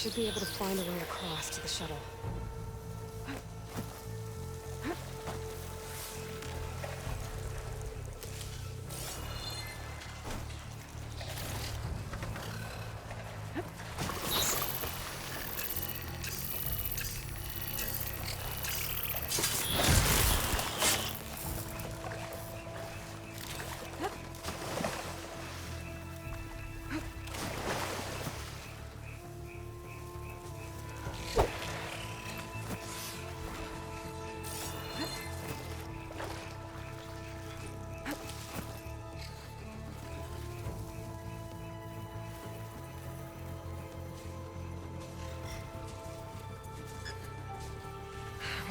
should be able to find a way across to the shuttle.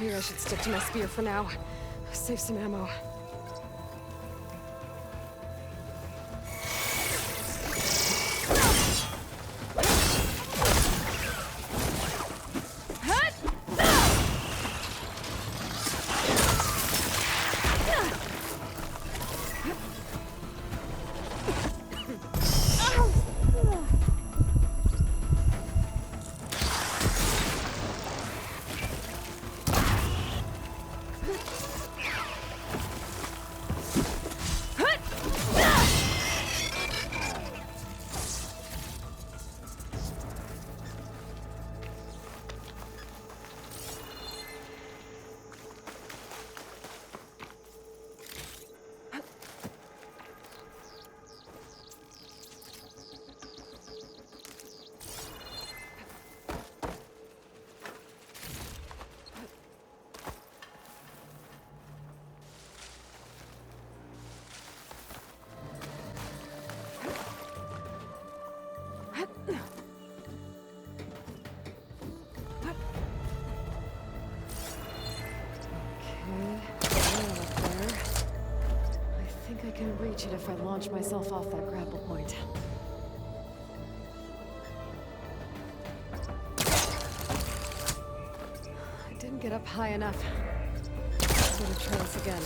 Maybe I should stick to my spear for now. Save some ammo. I can reach it if I launch myself off that grapple point. I didn't get up high enough. I'm gonna try this again.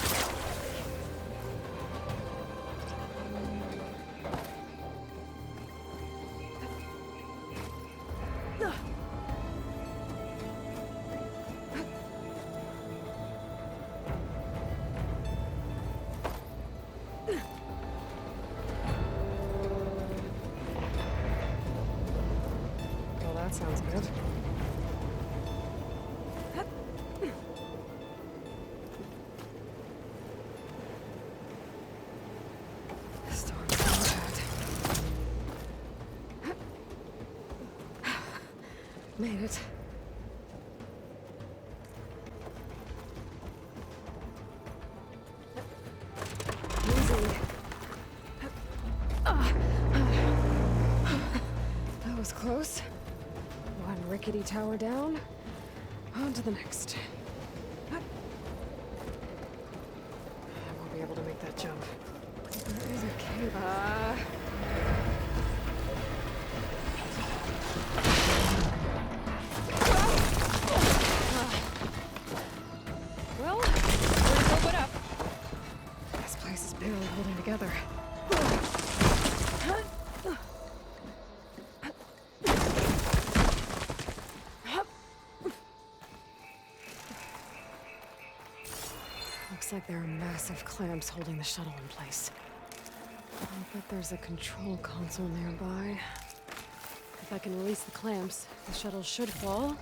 That sounds good. Storm's coming bad. Made it. Easy. That was close. One rickety tower down, on to the next. I won't be able to make that jump. There is a cave. Well, we're gonna open up. This place is barely holding together. Looks like there are massive clamps holding the shuttle in place. I bet there's a control console nearby. If I can release the clamps, the shuttle should fall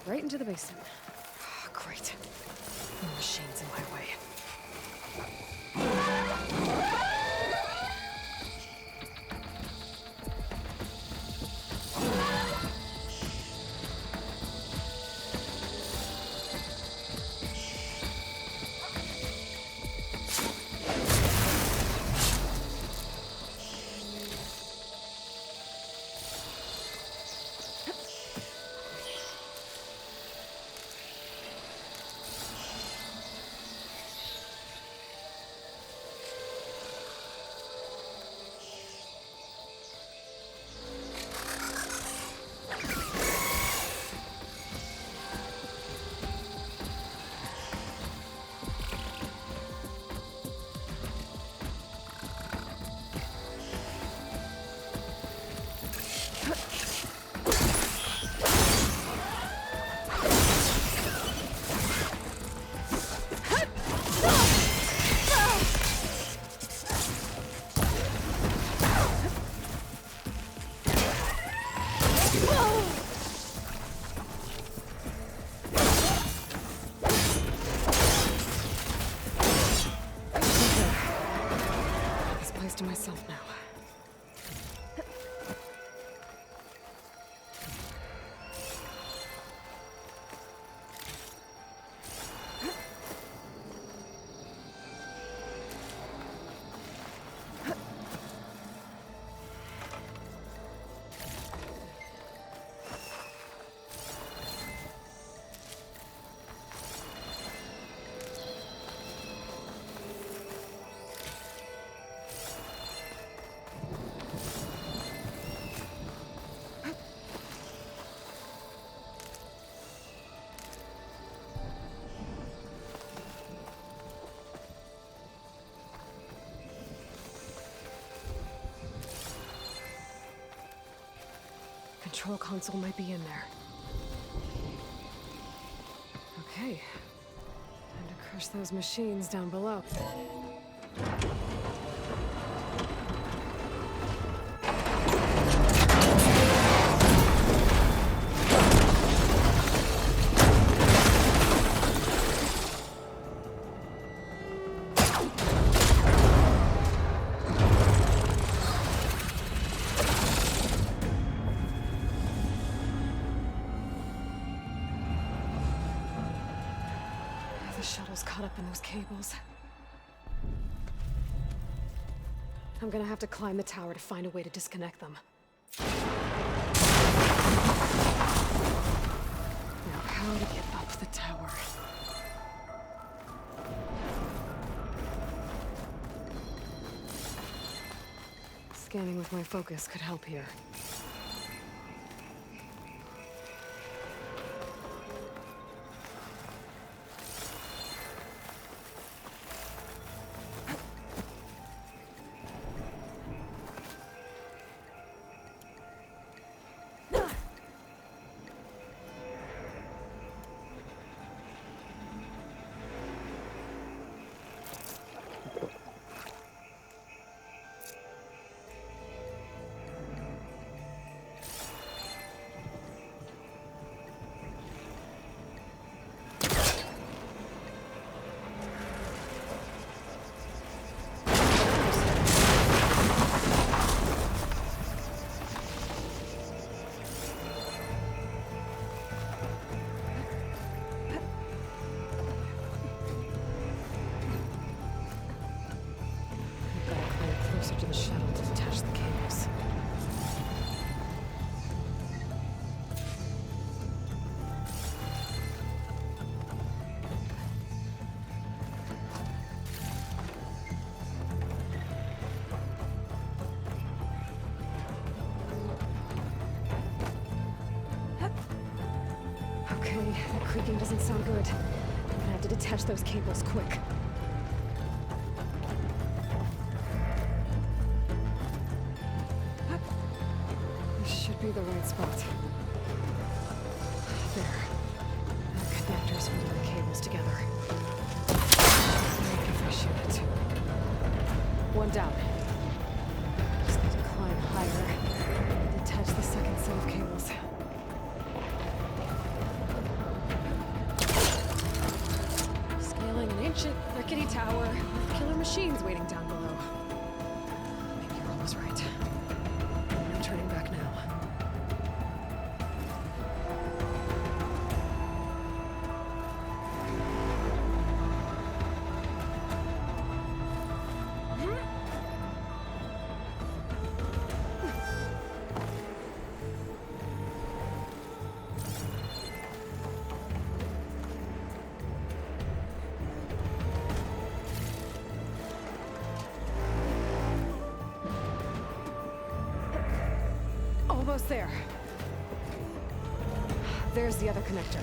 right into the basin. Oh, great. The machine's in my way. to myself now. Control console might be in there. Okay. Time to crush those machines down below. The shuttle's caught up in those cables. I'm gonna have to climb the tower to find a way to disconnect them. Now, how to get up the tower? Scanning with my focus could help here. To the shuttle to detach the cables. Okay, the creaking doesn't sound good. I'm gonna have to detach those cables quick. Should be the right spot. There. The connectors holding the cables together. Make a fresh unit. One down. Just need to climb higher. Detach the second set of cables. Scaling an ancient, rickety tower with killer machines waiting down below. Maybe Earl was right. No turning back now. Almost there. There's the other connector.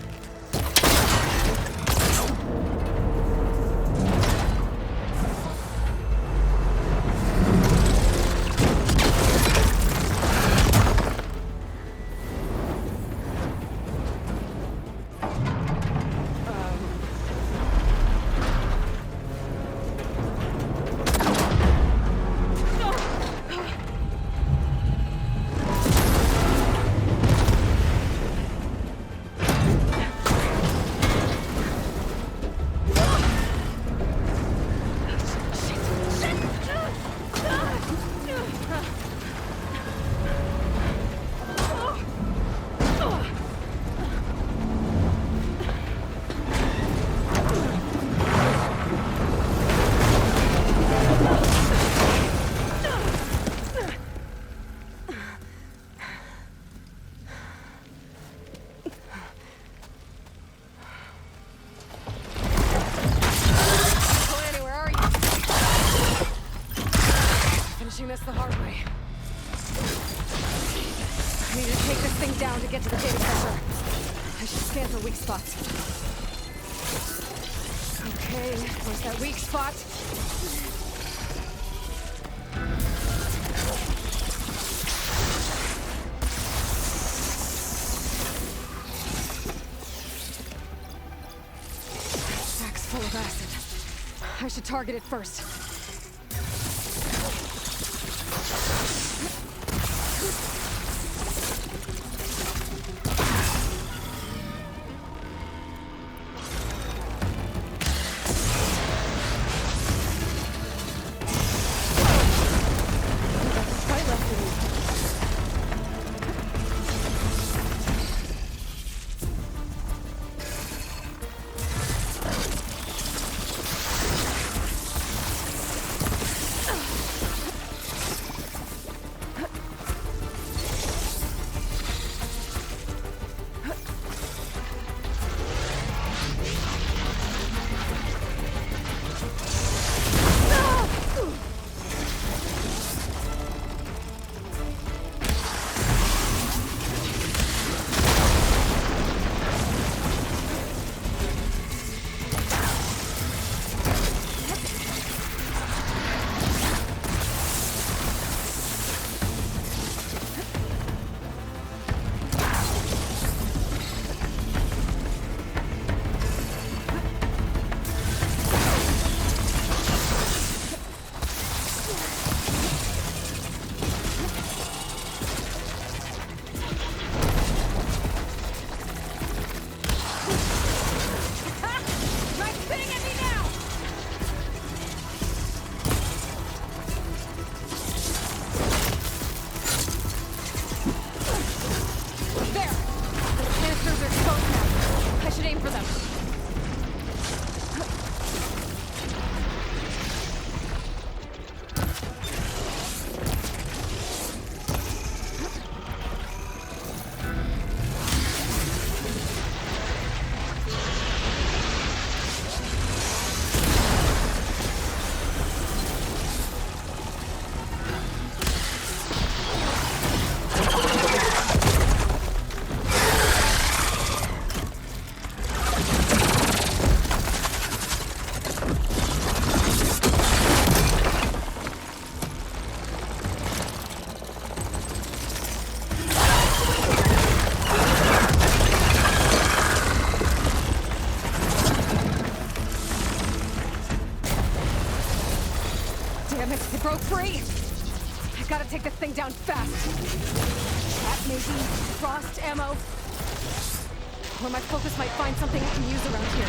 thing down to get to the data center. I should scan for weak spots. Okay, where's that weak spot? Sack's full of acid. I should target it first. Damn it, it broke free! I gotta take this thing down fast. That maybe frost ammo. Or my focus might find something I can use around here.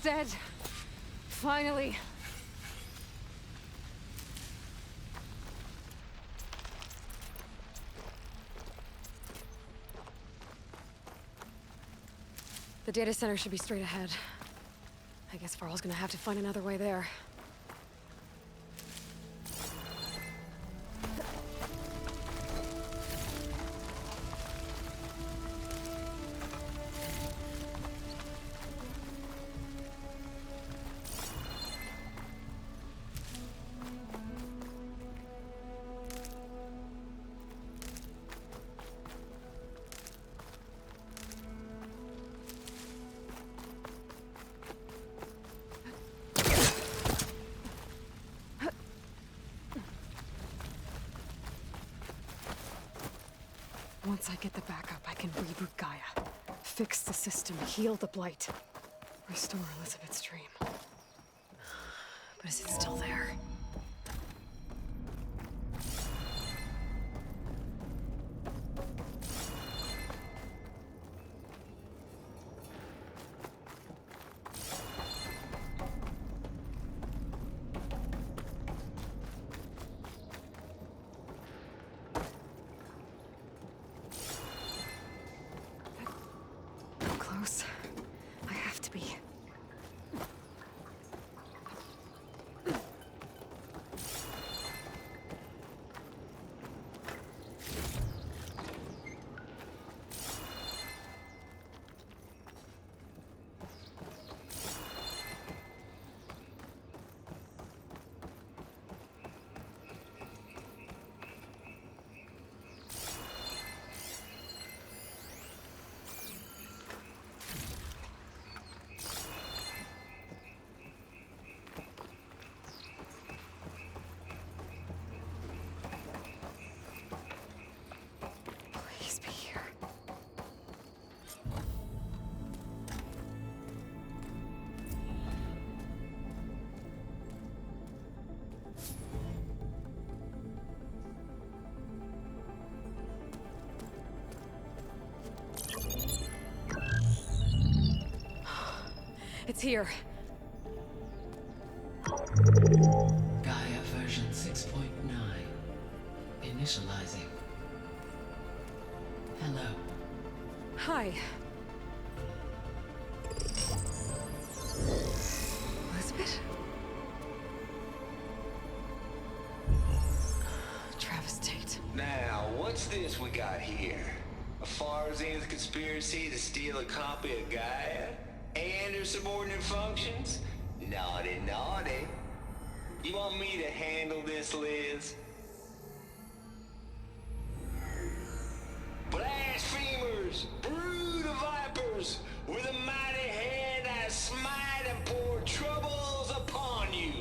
Dead. Finally. The data center should be straight ahead. I guess Farrell's gonna have to find another way there. Once I get the backup, I can reboot Gaia. Fix the system, heal the Blight. Restore Elizabeth's dream. But is it still there? Close. I have to be. Please be here. It's here. Gaia version 6.9. Initializing. Hello. Hi. Elizabeth? Travis Tate. Now, what's this we got here? A Farsian's conspiracy to steal a copy of Gaia? And her subordinate functions? Naughty, naughty. You want me to handle this, Liz? Blasphemers! Brood of vipers! With a mighty hand I smite and pour troubles upon you!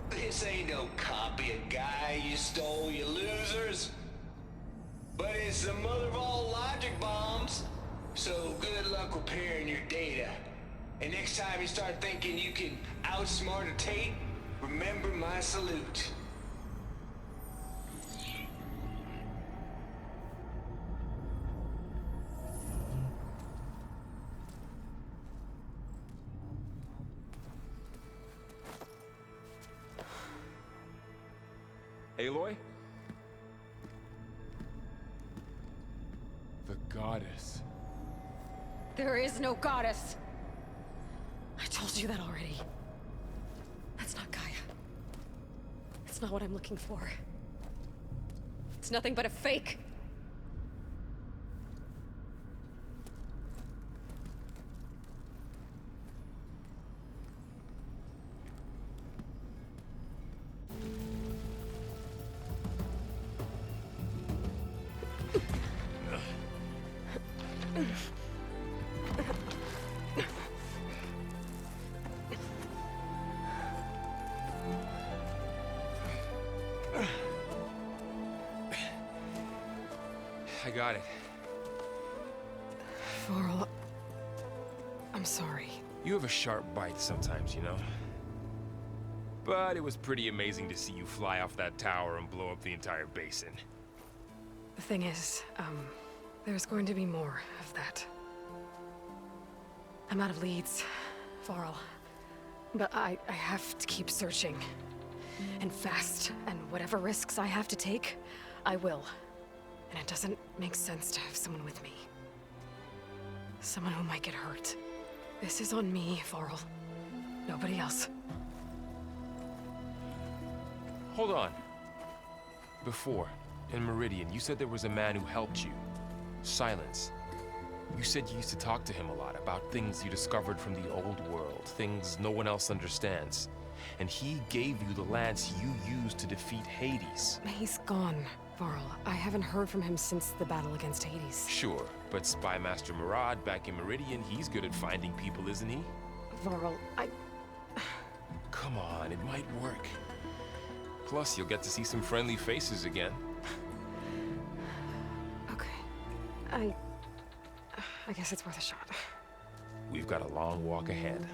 This ain't no copy of Gaia you stole, you losers. But it's the mother of all logic bombs. So good luck repairing your data. And next time you start thinking you can outsmart a Tate, remember my salute. Aloy? The goddess. There is no goddess. I told you that already. That's not Gaia. It's not what I'm looking for. It's nothing but a fake. I got it. Varl, I'm sorry. You have a sharp bite sometimes, you know? But it was pretty amazing to see you fly off that tower and blow up the entire basin. The thing is, there's going to be more of that. I'm out of leads, Varl. But I have to keep searching. And fast, and whatever risks I have to take, I will. And it doesn't make sense to have someone with me. Someone who might get hurt. This is on me, Varl. Nobody else. Hold on. Before, in Meridian, you said there was a man who helped you. Silence. You said you used to talk to him a lot about things you discovered from the old world, things no one else understands. And he gave you the lance you used to defeat Hades. He's gone. Varl, I haven't heard from him since the battle against Hades. Sure, but Spy Master Murad back in Meridian, he's good at finding people, isn't he? Varl, Come on, it might work. Plus, you'll get to see some friendly faces again. Okay. I guess it's worth a shot. We've got a long walk ahead.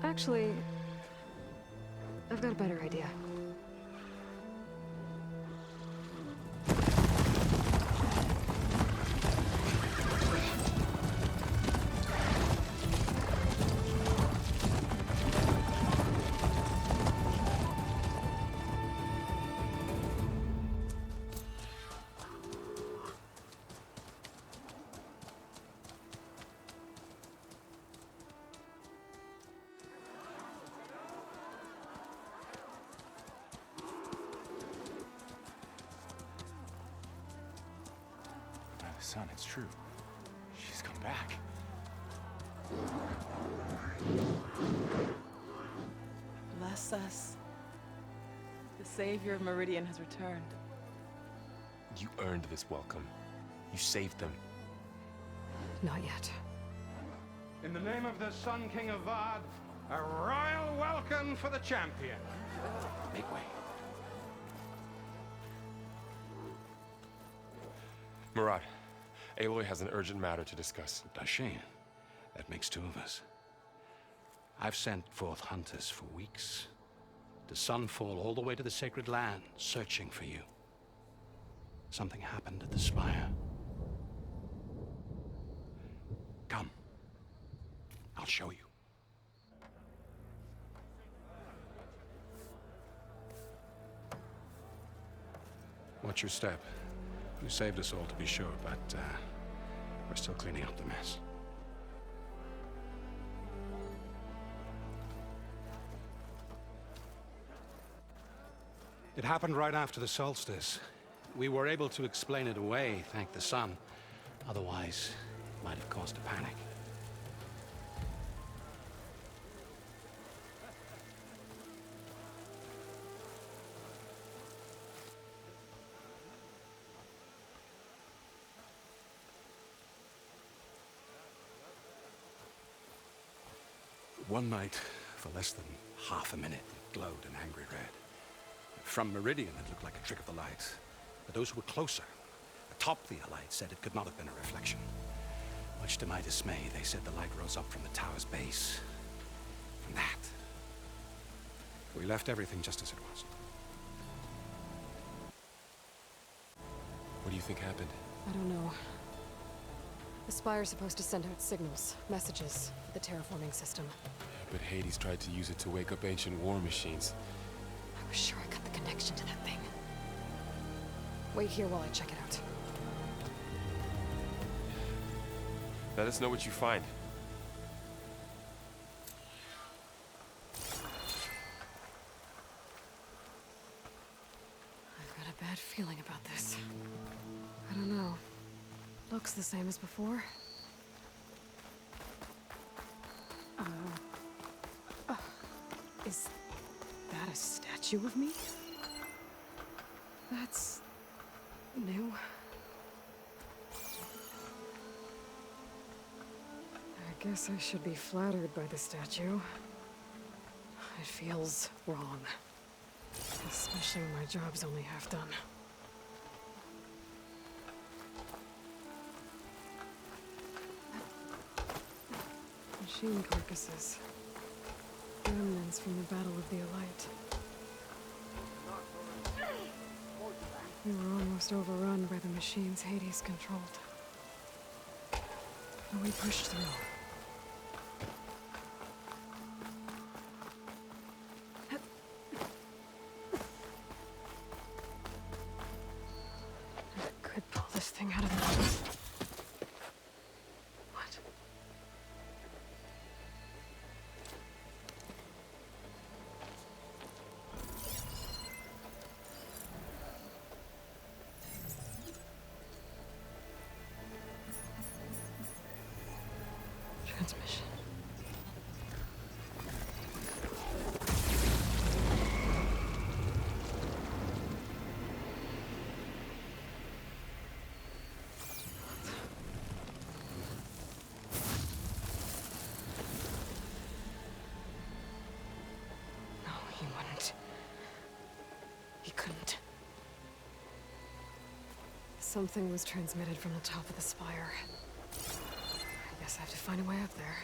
Actually, I've got a better idea. Son, it's true. She's come back. Bless us. The Savior of Meridian has returned. You earned this welcome. You saved them. Not yet. In the name of the Sun King of Vard, a royal welcome for the champion. Make way. Murad, Aloy has an urgent matter to discuss. Does she? That makes two of us. I've sent forth hunters for weeks. To Sunfall all the way to the Sacred Land, searching for you. Something happened at the Spire. Come. I'll show you. Watch your step. You saved us all, to be sure, but we're still cleaning up the mess. It happened right after the solstice. We were able to explain it away, thank the sun. Otherwise, it might have caused a panic. One night, for less than half a minute, it glowed an angry red. From Meridian, it looked like a trick of the light. But those who were closer, atop the light, said it could not have been a reflection. Much to my dismay, they said the light rose up from the tower's base. From that. We left everything just as it was. What do you think happened? I don't know. The Spire's supposed to send out signals, messages, for the terraforming system. But Hades tried to use it to wake up ancient war machines. I was sure I got the connection to that thing. Wait here while I check it out. Let us know what you find. I've got a bad feeling about this. I don't know. Looks the same as before. Is that a statue of me? That's new. I guess I should be flattered by the statue. It feels wrong. Especially when my job's only half done. Machine carcasses. Remnants from the Battle of the Elite. We were almost overrun by the machines Hades controlled. But we pushed through. I could pull this thing out of the... What? Something was transmitted from the top of the spire. I guess I have to find a way up there.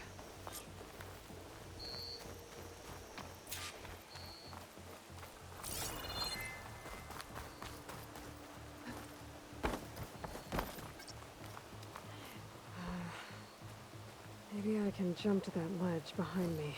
Maybe I can jump to that ledge behind me.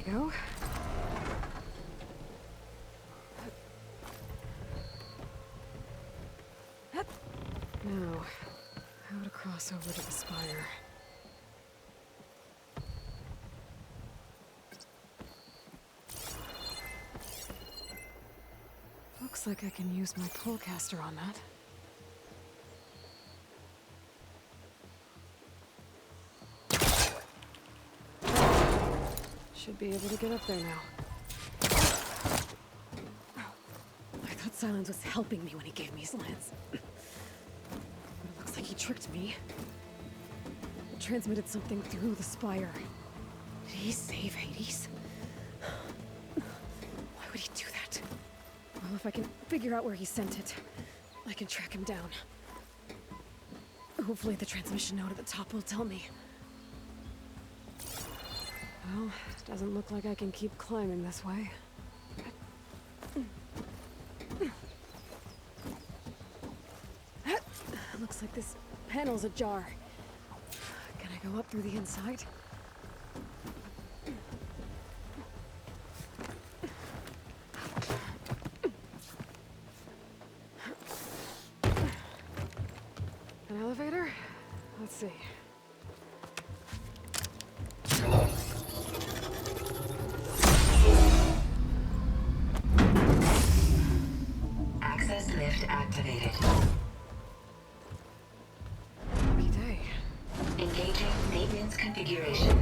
Go. Now, how to cross over to the spire? Looks like I can use my polecaster on that. Should be able to get up there now. I thought Silence was helping me when he gave me his lance. But it looks like he tricked me. It transmitted something through the spire. Did he save Hades? Why would he do that? Well, if I can figure out where he sent it, I can track him down. Hopefully the transmission note at the top will tell me. Well, doesn't look like I can keep climbing this way. Looks like this panel's ajar. Can I go up through the inside? An elevator? Let's see. Access lift activated. Lucky day. Engaging maintenance configuration.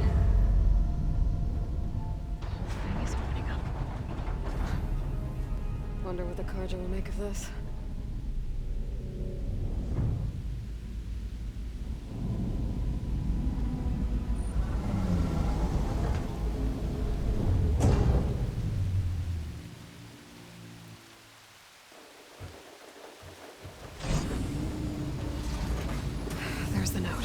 The whole thing is opening up. Wonder what the Carja will make of this. There's the note.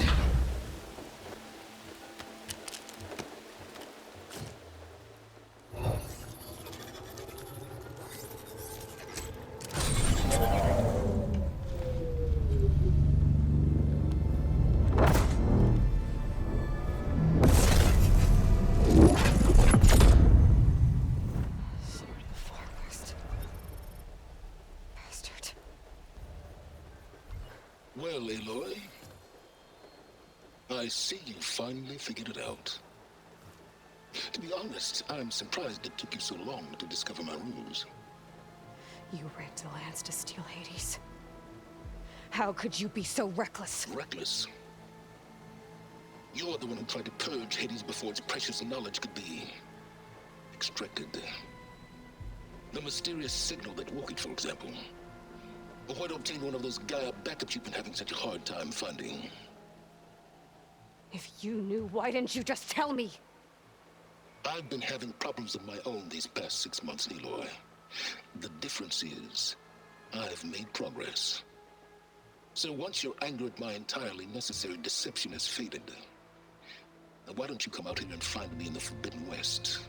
Sword of the Far West. Bastard. Well, Aloy, I see you finally figured it out. To be honest, I'm surprised it took you so long to discover my ruse. You rigged the lance to steal Hades. How could you be so reckless? Reckless? You're the one who tried to purge Hades before its precious knowledge could be extracted. The mysterious signal that woke it, for example. Or why to obtain one of those Gaia backups you've been having such a hard time finding. If you knew, why didn't you just tell me? I've been having problems of my own these past 6 months, Aloy. The difference is, I've made progress. So once your anger at my entirely necessary deception has faded, now why don't you come out here and find me in the Forbidden West,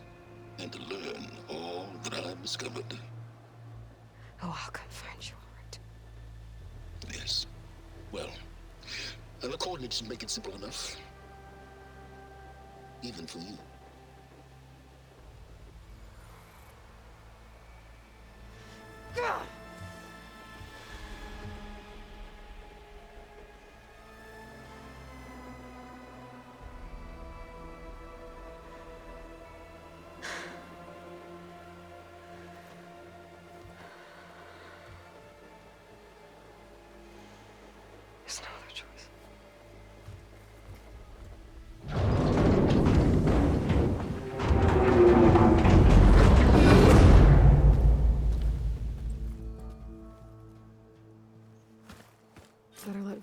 and learn all that I've discovered? Oh, I'll come find you, all right. Yes. Well, and the coordinates should make it simple enough. Even for you.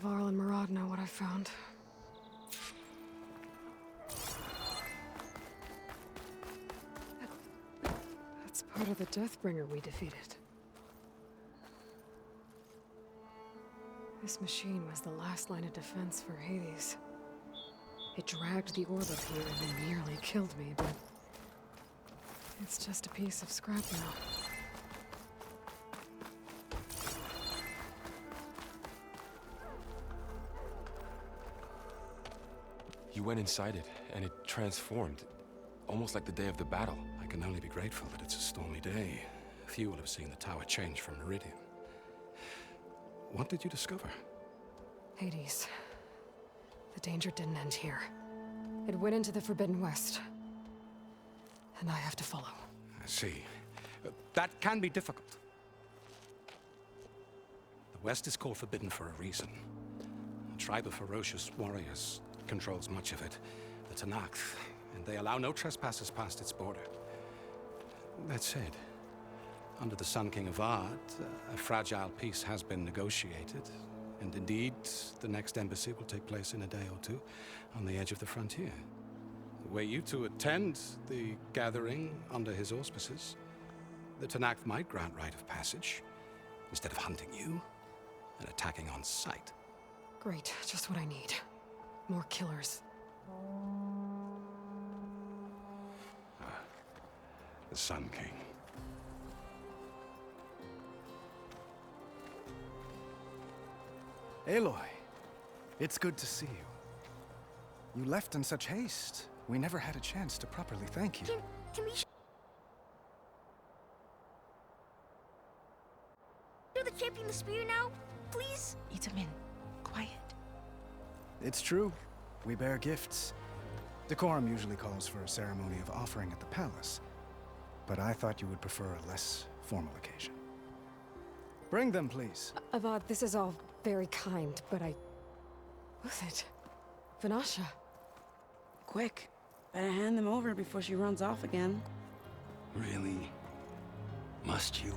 Varl and Murad know what I found. That's part of the Deathbringer we defeated. This machine was the last line of defense for Hades. It dragged the orb up here and nearly killed me, but it's just a piece of scrap now. You went inside it, and it transformed, almost like the day of the battle. I can only be grateful that it's a stormy day. Few will have seen the tower change from Meridian. What did you discover? Hades. The danger didn't end here. It went into the Forbidden West. And I have to follow. I see. That can be difficult. The West is called Forbidden for a reason. A tribe of ferocious warriors controls much of it, the Tanakh, and they allow no trespassers past its border. That said, under the Sun King of Ard, a fragile peace has been negotiated, and indeed, the next embassy will take place in a day or two on the edge of the frontier. Were you to attend the gathering under his auspices, the Tanakh might grant right of passage, instead of hunting you and attacking on sight. Great, just what I need. More killers. The Sun King. Aloy, it's good to see you. You left in such haste. We never had a chance to properly thank you. Can we show the champion the spear now, please? Itamin, quiet. It's true. We bear gifts. Decorum usually calls for a ceremony of offering at the palace, but I thought you would prefer a less formal occasion. Bring them, please. Avad, this is all very kind, but who's it? Vanasha. Quick, better hand them over before she runs off again. Really? Must you?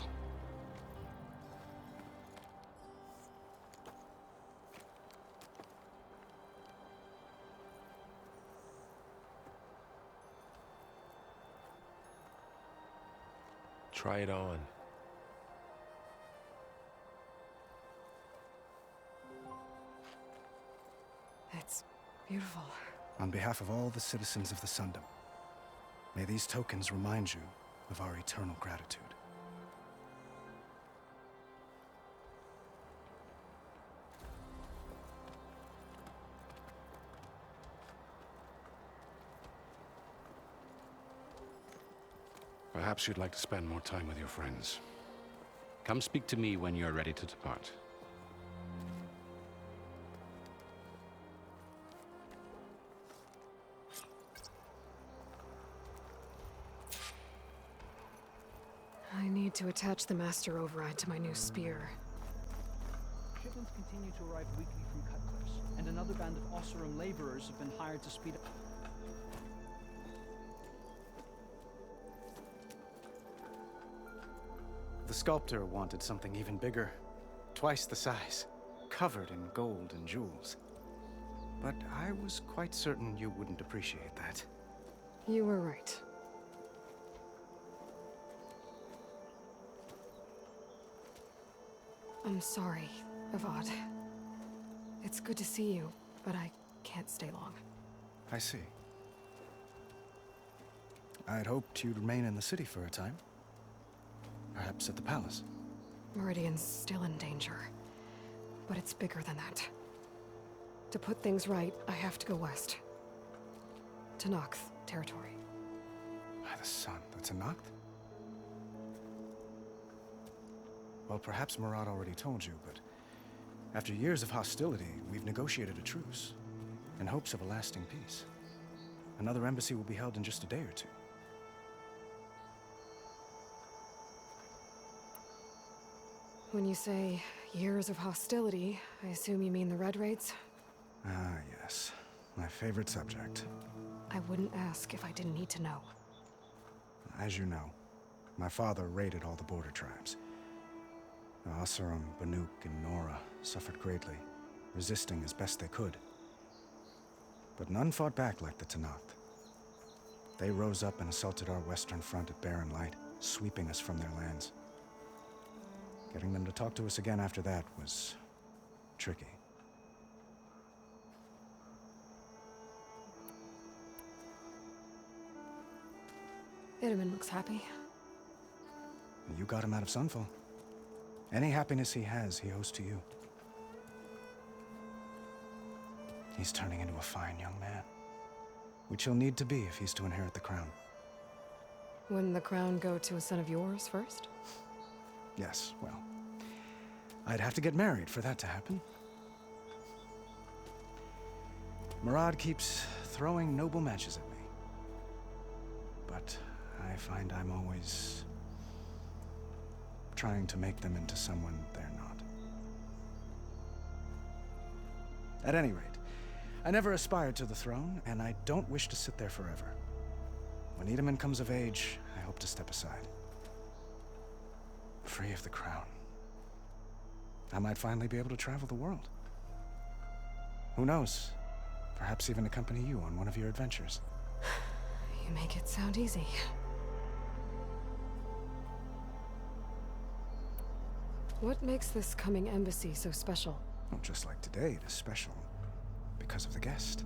Try it on. It's beautiful. On behalf of all the citizens of the Sundom, may these tokens remind you of our eternal gratitude. Perhaps you'd like to spend more time with your friends. Come speak to me when you're ready to depart. I need to attach the Master Override to my new spear. Shipments continue to arrive weekly from Cutcliffs, and another band of Osserum laborers have been hired to speed up. The sculptor wanted something even bigger, twice the size, covered in gold and jewels. But I was quite certain you wouldn't appreciate that. You were right. I'm sorry, Avad. It's good to see you, but I can't stay long. I see. I had hoped you'd remain in the city for a time. Perhaps at the palace. Meridian's still in danger, but it's bigger than that. To put things right, I have to go west. To Nox territory. By the sun, that's a Noct? Well, perhaps Murad already told you, but after years of hostility, we've negotiated a truce, in hopes of a lasting peace. Another embassy will be held in just a day or two. When you say years of hostility, I assume you mean the Red Raids? Ah, yes. My favorite subject. I wouldn't ask if I didn't need to know. As you know, my father raided all the border tribes. The Osseram, Banuk, and Nora suffered greatly, resisting as best they could. But none fought back like the Tenakth. They rose up and assaulted our western front at Barren Light, sweeping us from their lands. Getting them to talk to us again after that was tricky. Itamen looks happy. You got him out of Sunfall. Any happiness he has, he owes to you. He's turning into a fine young man, which he'll need to be if he's to inherit the crown. Wouldn't the crown go to a son of yours first? Yes, well, I'd have to get married for that to happen. Murad keeps throwing noble matches at me. But I find I'm always trying to make them into someone they're not. At any rate, I never aspired to the throne, and I don't wish to sit there forever. When Itamen comes of age, I hope to step aside. Free of the crown. I might finally be able to travel the world. Who knows? Perhaps even accompany you on one of your adventures. You make it sound easy. What makes this coming embassy so special? Well, just like today, it is special because of the guest.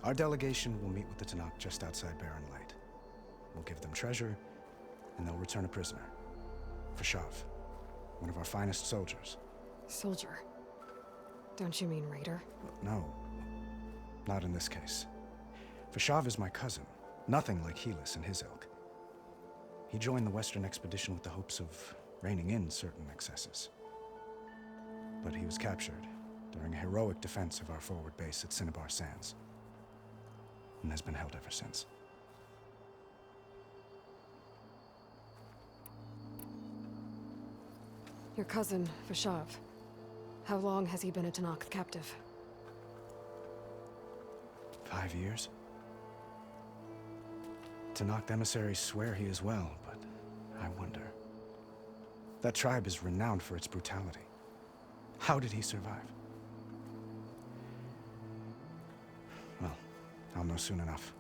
Our delegation will meet with the Tenakth just outside Barren Light. We'll give them treasure, and they'll return a prisoner. Fashav, one of our finest soldiers. Soldier? Don't you mean raider? No, not in this case. Fashav is my cousin, nothing like Helis and his ilk. He joined the Western expedition with the hopes of reining in certain excesses. But he was captured during a heroic defense of our forward base at Cinnabar Sands, and has been held ever since. Your cousin, Fashav. How long has he been a Tenakth captive? 5 years. Tenakth emissaries swear he is well, but I wonder. That tribe is renowned for its brutality. How did he survive? Well, I'll know soon enough.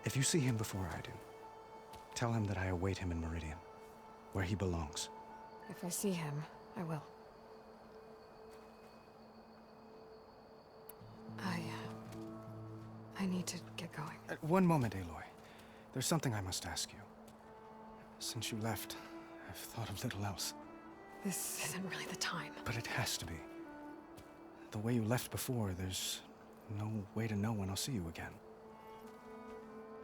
If you see him before I do, tell him that I await him in Meridian, where he belongs. If I see him, I will. I need to get going. One moment, Aloy. There's something I must ask you. Since you left, I've thought of little else. This isn't really the time. But it has to be. The way you left before, there's no way to know when I'll see you again.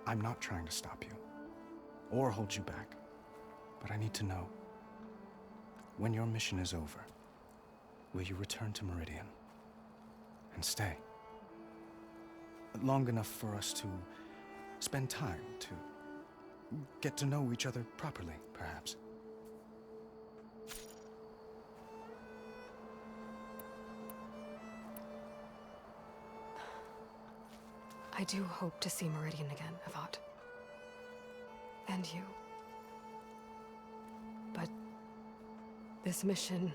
I'm not trying to stop you, or hold you back. But I need to know, when your mission is over, will you return to Meridian and stay? Long enough for us to spend time, to get to know each other properly, perhaps. I do hope to see Meridian again, Avad. And you. But this mission,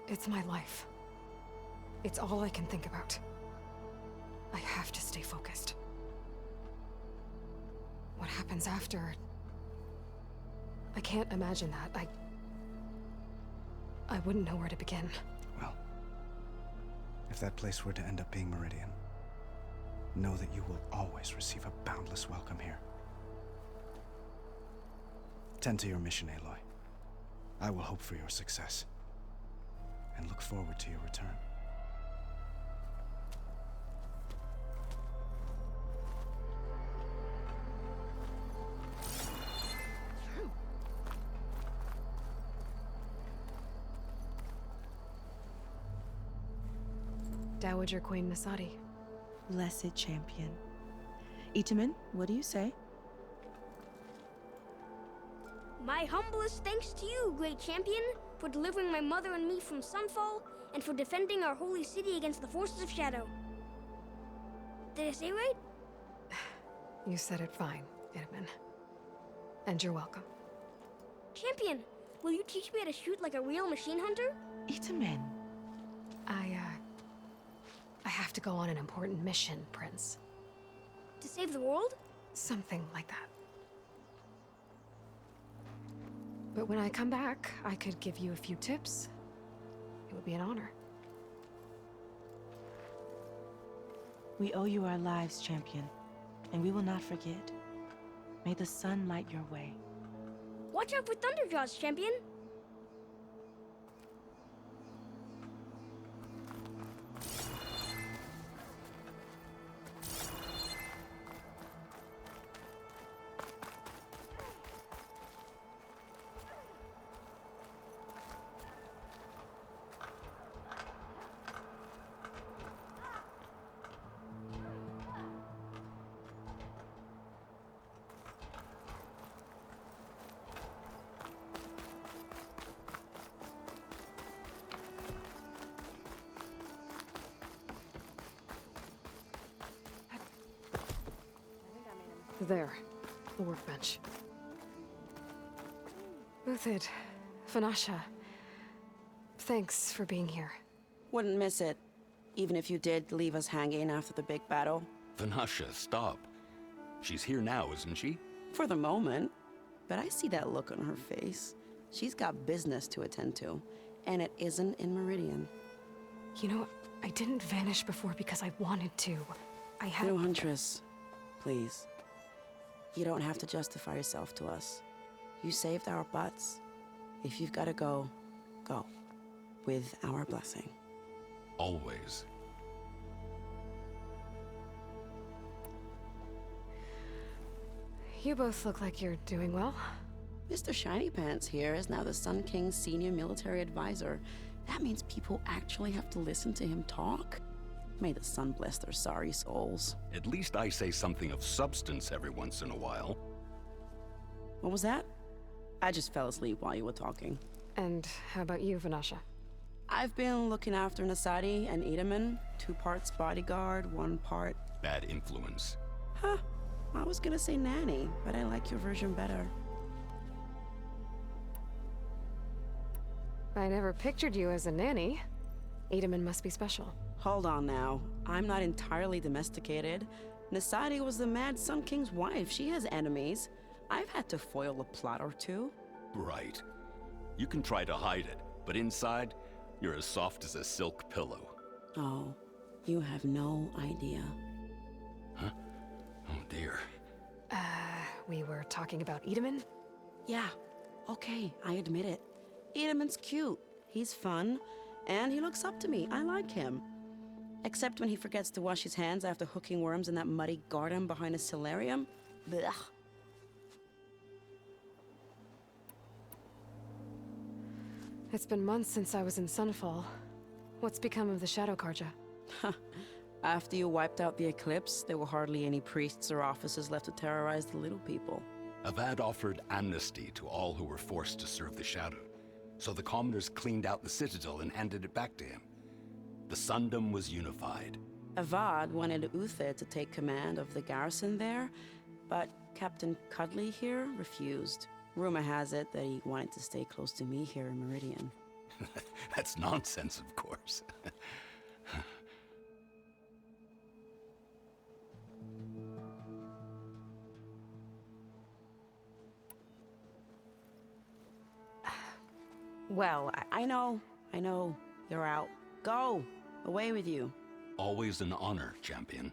it's my life. It's all I can think about. I have to stay focused. What happens after? I can't imagine that. I wouldn't know where to begin. Well, if that place were to end up being Meridian, know that you will always receive a boundless welcome here. Tend to your mission, Aloy. I will hope for your success, and look forward to your return. Dowager Queen Nasadi. Blessed champion. Itamen, what do you say? My humblest thanks to you, great champion, for delivering my mother and me from Sunfall, and for defending our holy city against the forces of Shadow. Did I say right? You said it fine, Itamen. And you're welcome. Champion, Will you teach me how to shoot like a real machine hunter? Itamen. I have to go on an important mission, Prince. To save the world? Something like that. But when I come back, I could give you a few tips. It would be an honor. We owe you our lives, champion, and we will not forget. May the sun light your way. Watch out for Thunderjaws, champion! There, the workbench. Uthid, Vanasha, thanks for being here. Wouldn't miss it, even if you did leave us hanging after the big battle. Vanasha, stop. She's here now, isn't she? For the moment. But I see that look on her face. She's got business to attend to, and it isn't in Meridian. You know, I didn't vanish before because I wanted to. I had— No, Huntress, please. You don't have to justify yourself to us. You saved our butts. If you've got to go, go. With our blessing. Always. You both look like you're doing well. Mr. Shiny Pants here is now the Sun King's senior military advisor. That means people actually have to listen to him talk? May the sun bless their sorry souls. At least I say something of substance every once in a while. What was that? I just fell asleep while you were talking. And how about you, Vanasha? I've been looking after Nasadi and Edaman. 2 parts bodyguard, 1 part... Bad influence. Huh. I was gonna say nanny, but I like your version better. I never pictured you as a nanny. Edaman must be special. Hold on now. I'm not entirely domesticated. Nasadi was the Mad Sun King's wife. She has enemies. I've had to foil a plot or 2. Right. You can try to hide it, but inside, you're as soft as a silk pillow. Oh, you have no idea. Huh? Oh dear. We were talking about Edaman? Yeah, okay, I admit it. Edaman's cute. He's fun, and he looks up to me. I like him. Except when he forgets to wash his hands after hooking worms in that muddy garden behind his solarium. Blech. It's been months since I was in Sunfall. What's become of the Shadow Karja? After you wiped out the eclipse, there were hardly any priests or officers left to terrorize the little people. Avad offered amnesty to all who were forced to serve the Shadow, so the commoners cleaned out the citadel and handed it back to him. The Sundom was unified. Avad wanted Uthid to take command of the garrison there, but Captain Cuddly here refused. Rumor has it that he wanted to stay close to me here in Meridian. That's nonsense, of course. Well, I know. You're out. Go! Away with you. Always an honor, champion.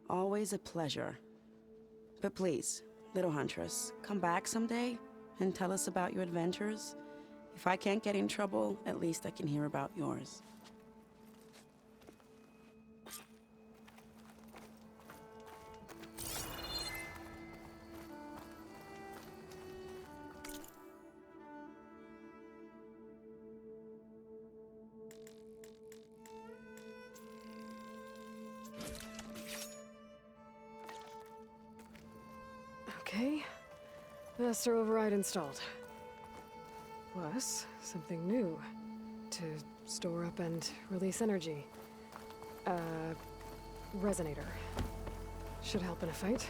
Always a pleasure. But please, little Huntress, come back someday and tell us about your adventures. If I can't get in trouble, at least I can hear about yours. Okay. Master override installed. Plus, something new. To store up and release energy. Resonator. Should help in a fight.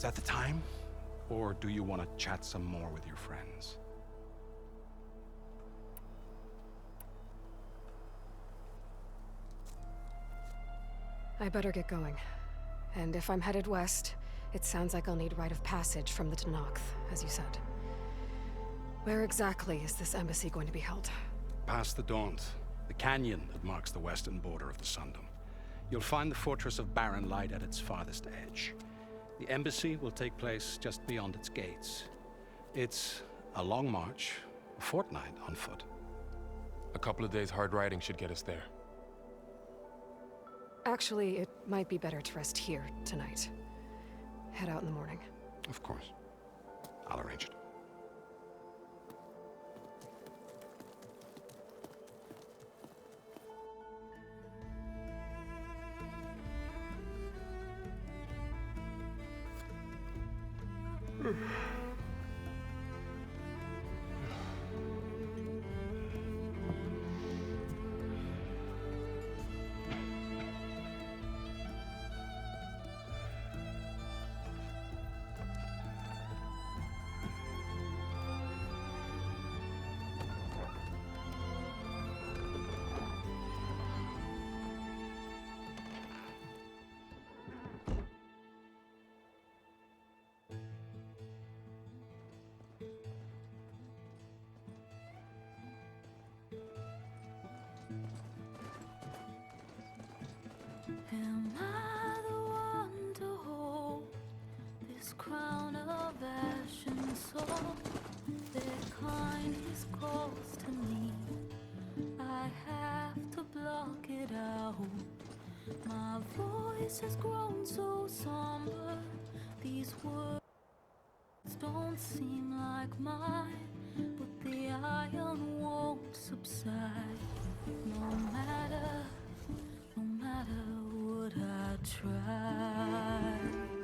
that the time? Or do you want to chat some more with your friends? I better get going. And if I'm headed west, it sounds like I'll need rite of passage from the Tenakth, as you said. Where exactly is this embassy going to be held? Past the Daunt, the canyon that marks the western border of the Sundom. You'll find the fortress of Barren Light at its farthest edge. The embassy will take place just beyond its gates. It's a long march, a fortnight on foot. A couple of days hard riding should get us there. Actually, it might be better to rest here tonight. Head out in the morning. Of course. I'll arrange it. Am I the one to hold this crown of ash and soul? Their kindness calls to me. I have to block it out. My voice has grown so somber. These words don't seem like mine, but the iron won't subside. No matter what I try.